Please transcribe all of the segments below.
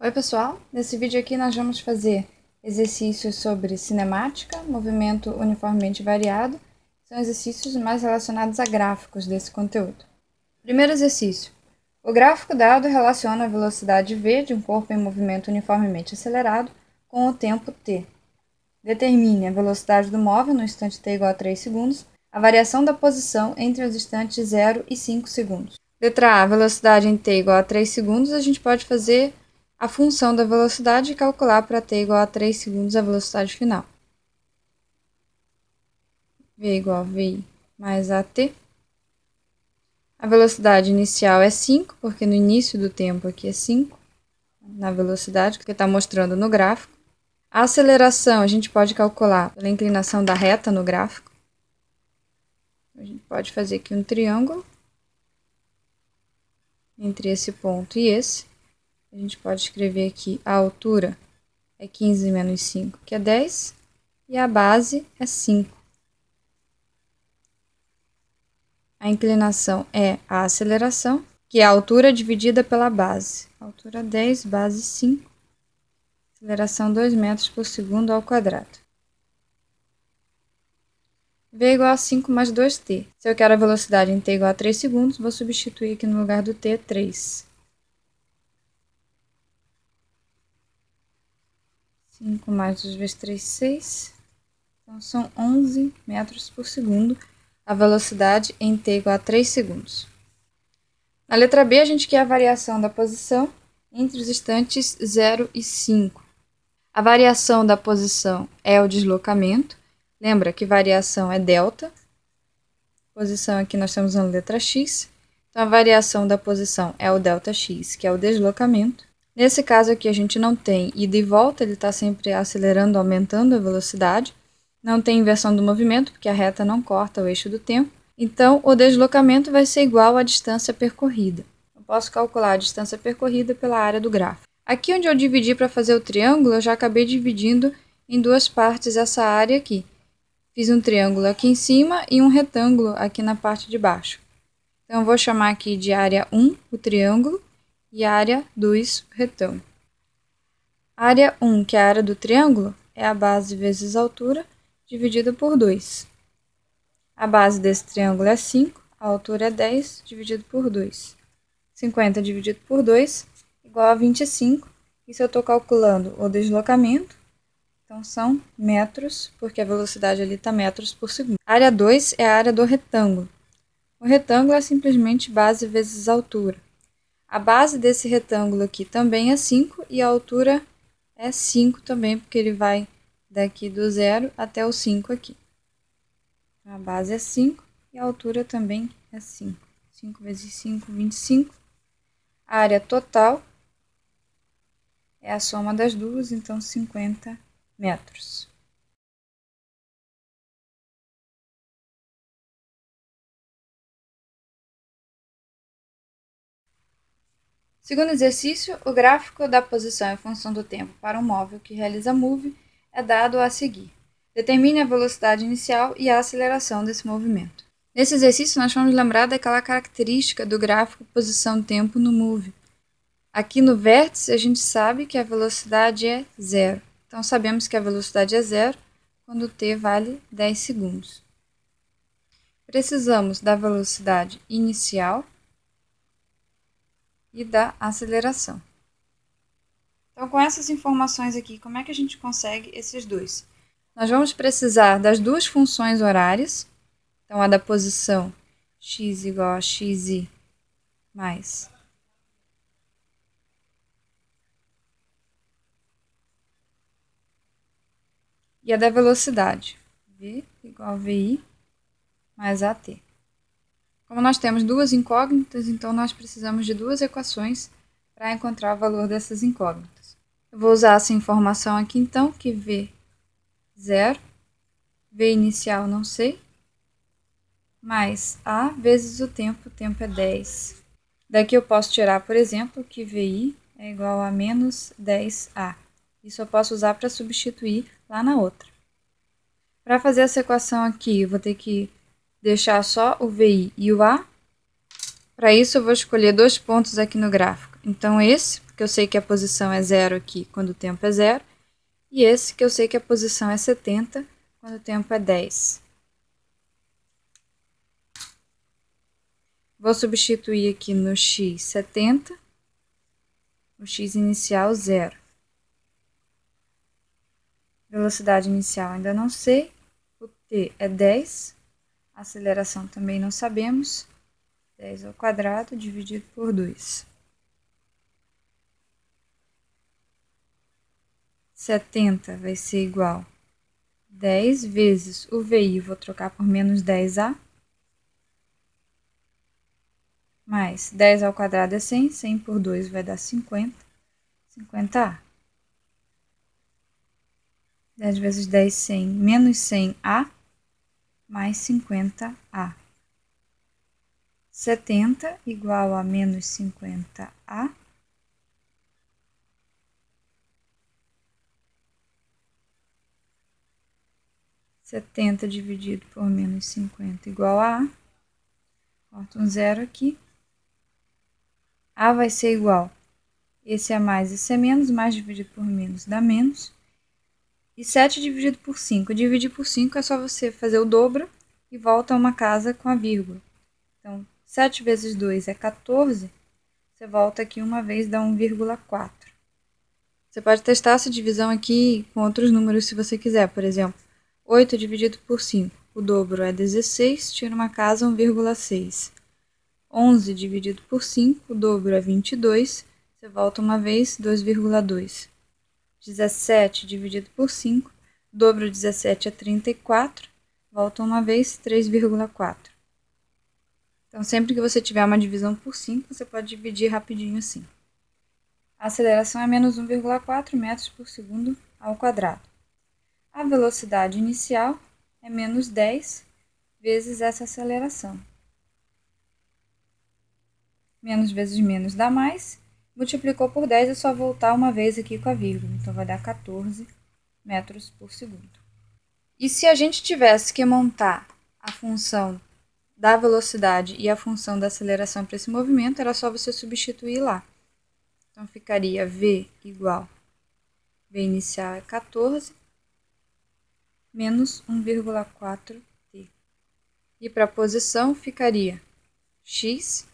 Oi pessoal, nesse vídeo aqui nós vamos fazer exercícios sobre cinemática, movimento uniformemente variado, são exercícios mais relacionados a gráficos desse conteúdo. Primeiro exercício, o gráfico dado relaciona a velocidade v de um corpo em movimento uniformemente acelerado com o tempo t. Determine a velocidade do móvel no instante t igual a 3 segundos, a variação da posição entre os instantes 0 e 5 segundos. Letra A, velocidade em t igual a 3 segundos, a gente pode fazer a função da velocidade e calcular para t igual a 3 segundos a velocidade final. V igual a VI mais AT. A velocidade inicial é 5, porque no início do tempo aqui é 5, na velocidade que está mostrando no gráfico. A aceleração a gente pode calcular pela inclinação da reta no gráfico. A gente pode fazer aqui um triângulo entre esse ponto e esse. A gente pode escrever aqui a altura é 15 menos 5, que é 10, e a base é 5. A inclinação é a aceleração, que é a altura dividida pela base. Altura 10, base 5. Aceleração 2 metros por segundo ao quadrado. V igual a 5 mais 2t. Se eu quero a velocidade em t igual a 3 segundos, vou substituir aqui no lugar do t 3. 5 mais 2 vezes 3, 6. Então, são 11 metros por segundo a velocidade em t igual a 3 segundos. Na letra B, a gente quer a variação da posição entre os instantes 0 e 5. A variação da posição é o deslocamento. Lembra que variação é delta. Posição aqui nós estamos usando a letra x. Então, a variação da posição é o delta x, que é o deslocamento. Nesse caso aqui, a gente não tem ida e volta, ele está sempre acelerando, aumentando a velocidade. Não tem inversão do movimento, porque a reta não corta o eixo do tempo. Então, o deslocamento vai ser igual à distância percorrida. Eu posso calcular a distância percorrida pela área do gráfico. Aqui onde eu dividi para fazer o triângulo, eu já acabei dividindo em duas partes essa área aqui. Fiz um triângulo aqui em cima e um retângulo aqui na parte de baixo. Então, eu vou chamar aqui de área 1, o triângulo, e área 2, o retângulo. Área 1, que é a área do triângulo, é a base vezes a altura, dividida por 2. A base desse triângulo é 5, a altura é 10, dividido por 2. 50 dividido por 2, igual a 25. E se eu estou calculando o deslocamento, então são metros, porque a velocidade ali está metros por segundo. A área 2 é a área do retângulo. O retângulo é simplesmente base vezes altura. A base desse retângulo aqui também é 5 e a altura é 5 também, porque ele vai daqui do 0 até o 5 aqui. A base é 5 e a altura também é 5. 5 vezes 5, 25. A área total é a soma das duas, então 50 metros. Segundo exercício, o gráfico da posição em função do tempo para um móvel que realiza move é dado a seguir. Determine a velocidade inicial e a aceleração desse movimento. Nesse exercício, nós vamos lembrar daquela característica do gráfico posição-tempo no move. Aqui no vértice, a gente sabe que a velocidade é 0. Então, sabemos que a velocidade é 0 quando t vale 10 segundos. Precisamos da velocidade inicial e da aceleração. Então, com essas informações aqui, como é que a gente consegue esses dois? Nós vamos precisar das duas funções horárias. Então, a da posição x igual a xi mais e a da velocidade, v igual a vi mais at. Como nós temos duas incógnitas, então nós precisamos de duas equações para encontrar o valor dessas incógnitas. Eu vou usar essa informação aqui, então, que v 0, v inicial não sei, mais a vezes o tempo é 10. Daqui eu posso tirar, por exemplo, que vi é igual a menos 10a. Isso eu posso usar para substituir lá na outra. Para fazer essa equação aqui, eu vou ter que deixar só o VI e o A. Para isso, eu vou escolher dois pontos aqui no gráfico, Então, esse, porque eu sei que a posição é 0 aqui quando o tempo é 0, e esse, que eu sei que a posição é 70 quando o tempo é 10. Vou substituir aqui no x 70, o x inicial 0. Velocidade inicial ainda não sei, o t é 10, a aceleração também não sabemos, 10 ao quadrado dividido por 2. 70 vai ser igual a 10 vezes o VI, vou trocar por menos 10A, mais 10 ao quadrado é 100, 100 por 2 vai dar 50, 50A. 10 vezes 10, 100, menos 100A, mais 50A. 70 igual a menos 50A. Setenta dividido por menos 50 igual a A. Corta um zero aqui. A vai ser igual. Esse é mais, esse é menos. Mais dividido por menos dá menos. E 7 dividido por 5. Dividir por 5 é só você fazer o dobro e volta a uma casa com a vírgula. Então, 7 vezes 2 é 14. Você volta aqui uma vez, dá 1,4. Você pode testar essa divisão aqui com outros números se você quiser. Por exemplo, 8 dividido por 5. O dobro é 16, tira uma casa 1,6. 11 dividido por 5, o dobro é 22. Você volta uma vez, 2,2. 17 dividido por 5, o dobro de 17 é 34. Volta uma vez, 3,4. Então, sempre que você tiver uma divisão por 5, você pode dividir rapidinho assim. A aceleração é menos 1,4 metros por segundo ao quadrado. A velocidade inicial é menos 10 vezes essa aceleração. Menos vezes menos dá mais. Multiplicou por 10, é só voltar uma vez aqui com a vírgula. Então, vai dar 14 metros por segundo. E se a gente tivesse que montar a função da velocidade e a função da aceleração para esse movimento, era só você substituir lá. Então, ficaria V igual, V inicial é 14, menos 1,4t. E para a posição, ficaria x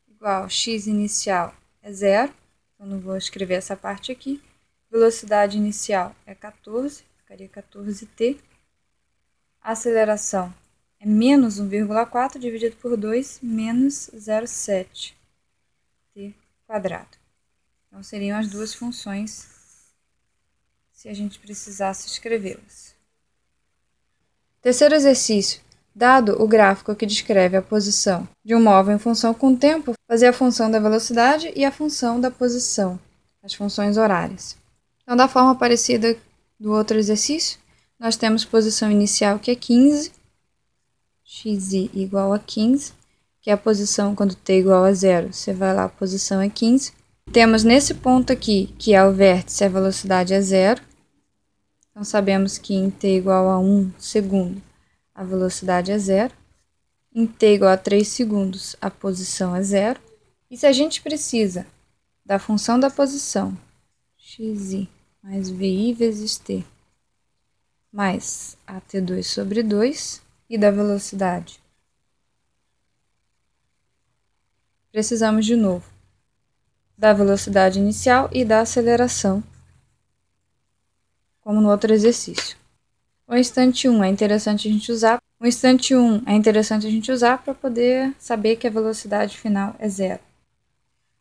igual, x inicial é 0, então não vou escrever essa parte aqui. Velocidade inicial é 14, ficaria 14t. A aceleração é menos 1,4 dividido por 2, menos 0,7 t quadrado. Então, seriam as duas funções se a gente precisasse escrevê-las. Terceiro exercício. Dado o gráfico que descreve a posição de um móvel em função com o tempo, fazer a função da velocidade e a função da posição, as funções horárias. Então, da forma parecida do outro exercício, nós temos posição inicial que é 15, xi igual a 15, que é a posição quando t igual a 0, você vai lá, a posição é 15. Temos nesse ponto aqui, que é o vértice, a velocidade é 0. Então, sabemos que em t igual a 1 segundo, a velocidade é 0. Em t igual a 3 segundos, a posição é 0. E se a gente precisa da função da posição, xi mais vi vezes t, mais at2 sobre 2, e da velocidade, precisamos de novo da velocidade inicial e da aceleração, como no outro exercício. O instante 1 é interessante a gente usar. O instante 1 é interessante a gente usar para poder saber que a velocidade final é 0.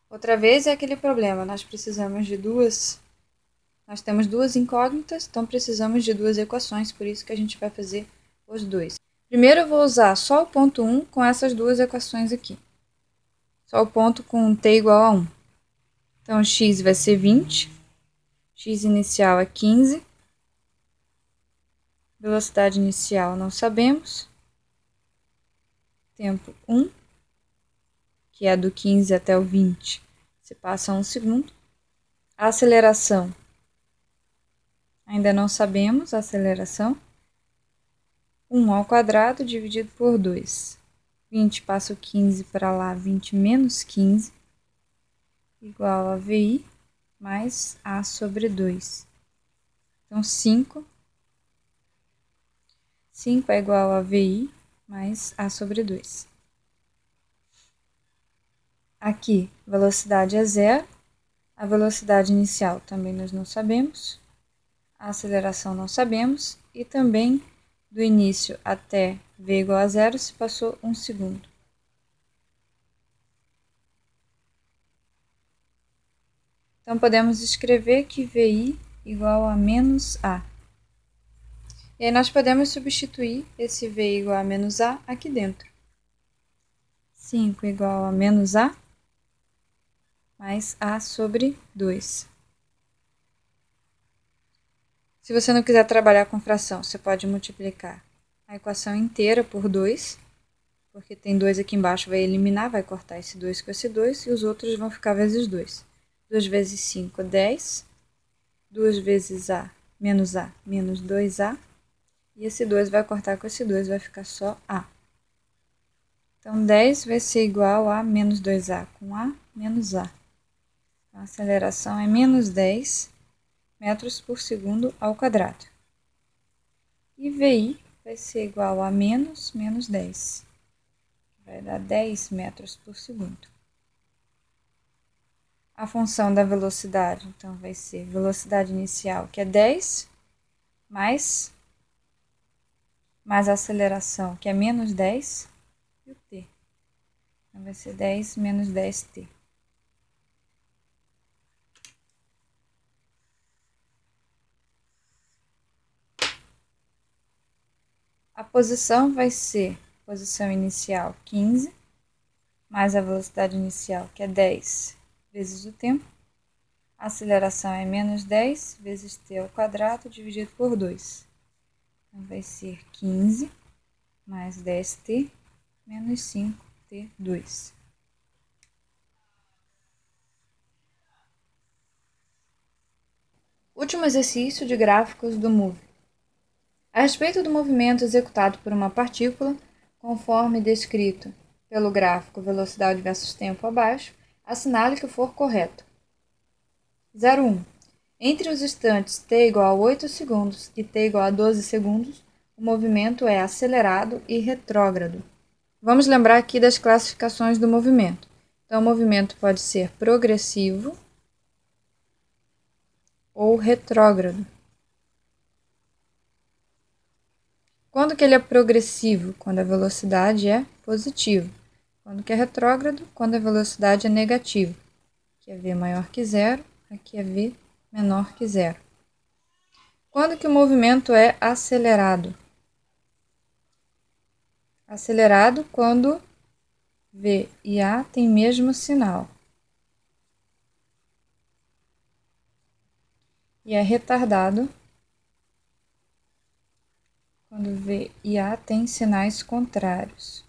Outra vez é aquele problema, nós temos duas incógnitas, então precisamos de duas equações, por isso que a gente vai fazer os dois. Primeiro eu vou usar só o ponto 1 com essas duas equações aqui. Só o ponto com t igual a 1. Então, x vai ser 20, x inicial é 15, velocidade inicial não sabemos, tempo 1, que é do 15 até o 20, se passa 1 segundo. A aceleração, ainda não sabemos a aceleração, 1 ao quadrado dividido por 2. 20 passa o 15 para lá, 20 menos 15. igual a VI mais A sobre 2. Então, 5 é igual a VI mais A sobre 2. Aqui, velocidade é 0. A velocidade inicial também nós não sabemos. A aceleração não sabemos. E também, do início até V igual a 0, se passou 1 segundo. Então, podemos escrever que VI igual a menos A. E aí, nós podemos substituir esse VI igual a menos A aqui dentro. 5 igual a menos A mais A sobre 2. Se você não quiser trabalhar com fração, você pode multiplicar a equação inteira por 2, porque tem 2 aqui embaixo, vai eliminar, vai cortar esse 2 com esse 2, e os outros vão ficar vezes 2. 2 vezes 5, 10. 2 vezes A, menos 2A. E esse 2 vai cortar com esse 2, vai ficar só A. Então, 10 vai ser igual a menos 2A com A, menos A. Então, a aceleração é menos 10 metros por segundo ao quadrado. E VI vai ser igual a menos 10. Vai dar 10 metros por segundo. A função da velocidade, então, vai ser velocidade inicial, que é 10, mais a aceleração, que é menos 10, e o t. Então, vai ser 10 menos 10t. A posição vai ser posição inicial 15, mais a velocidade inicial, que é 10 vezes o tempo. A aceleração é menos 10 vezes t ao quadrado dividido por 2. Então, vai ser 15 mais 10t menos 5t2. Último exercício de gráficos do MOVE. A respeito do movimento executado por uma partícula, conforme descrito pelo gráfico velocidade versus tempo abaixo, assinale que for correto. 0,1. Entre os instantes t igual a 8 segundos e t igual a 12 segundos, o movimento é acelerado e retrógrado. Vamos lembrar aqui das classificações do movimento. Então, o movimento pode ser progressivo ou retrógrado. Quando que ele é progressivo? Quando a velocidade é positiva. Quando que é retrógrado? Quando a velocidade é negativa. Aqui é v maior que zero, aqui é v menor que zero. Quando que o movimento é acelerado? Acelerado quando v e a têm mesmo sinal. E é retardado quando v e a têm sinais contrários.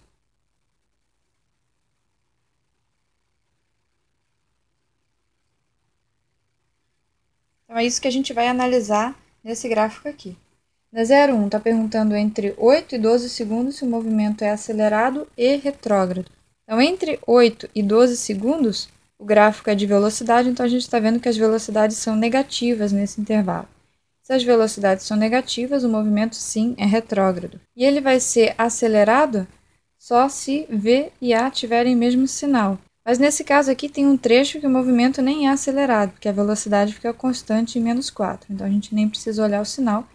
Então, é isso que a gente vai analisar nesse gráfico aqui. Na 0,1 está perguntando entre 8 e 12 segundos se o movimento é acelerado e retrógrado. Então, entre 8 e 12 segundos, o gráfico é de velocidade, então a gente está vendo que as velocidades são negativas nesse intervalo. Se as velocidades são negativas, o movimento sim é retrógrado. E ele vai ser acelerado só se V e A tiverem o mesmo sinal. Mas nesse caso aqui tem um trecho que o movimento nem é acelerado, porque a velocidade fica constante em menos 4. Então a gente nem precisa olhar o sinal.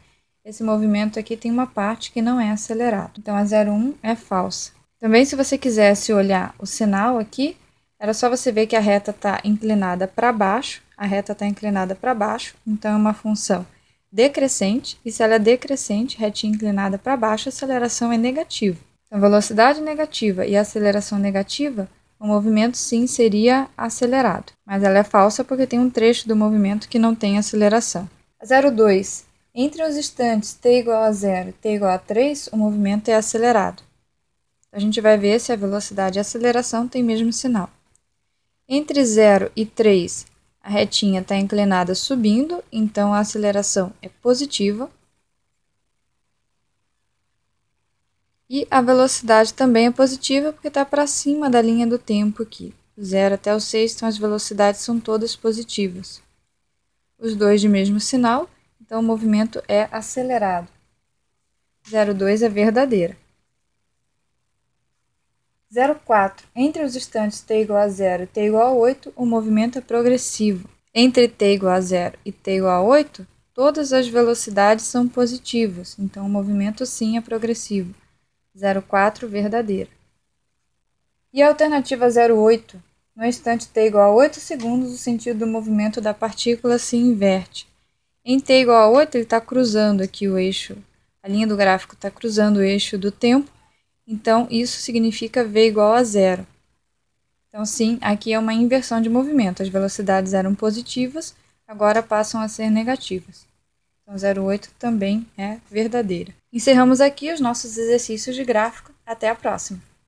Esse movimento aqui tem uma parte que não é acelerado. Então a 0,1 é falsa. Também, se você quisesse olhar o sinal aqui, era só você ver que a reta está inclinada para baixo. A reta está inclinada para baixo, então é uma função decrescente, e se ela é decrescente, retinha inclinada para baixo, a aceleração é negativa. Então, velocidade negativa e aceleração negativa, o movimento sim seria acelerado, mas ela é falsa porque tem um trecho do movimento que não tem aceleração. 0,2. Entre os instantes t igual a 0 e t igual a 3, o movimento é acelerado. A gente vai ver se a velocidade e a aceleração têm o mesmo sinal. Entre 0 e 3, a retinha está inclinada subindo, então a aceleração é positiva. E a velocidade também é positiva porque está para cima da linha do tempo aqui. do 0 até o 6, então as velocidades são todas positivas. Os dois de mesmo sinal, então o movimento é acelerado. 0,2 é verdadeira. 0,4. Entre os instantes t igual a 0 e t igual a 8, o movimento é progressivo. Entre t igual a 0 e t igual a 8, todas as velocidades são positivas, então o movimento sim é progressivo. 0,4 verdadeira. E a alternativa 0,8? No instante t igual a 8 segundos, o sentido do movimento da partícula se inverte. Em t igual a 8, ele está cruzando aqui o eixo, a linha do gráfico está cruzando o eixo do tempo, então isso significa v igual a 0. Então sim, aqui é uma inversão de movimento, as velocidades eram positivas, agora passam a ser negativas. Então 0,8 também é verdadeira. Encerramos aqui os nossos exercícios de gráfico, até a próxima!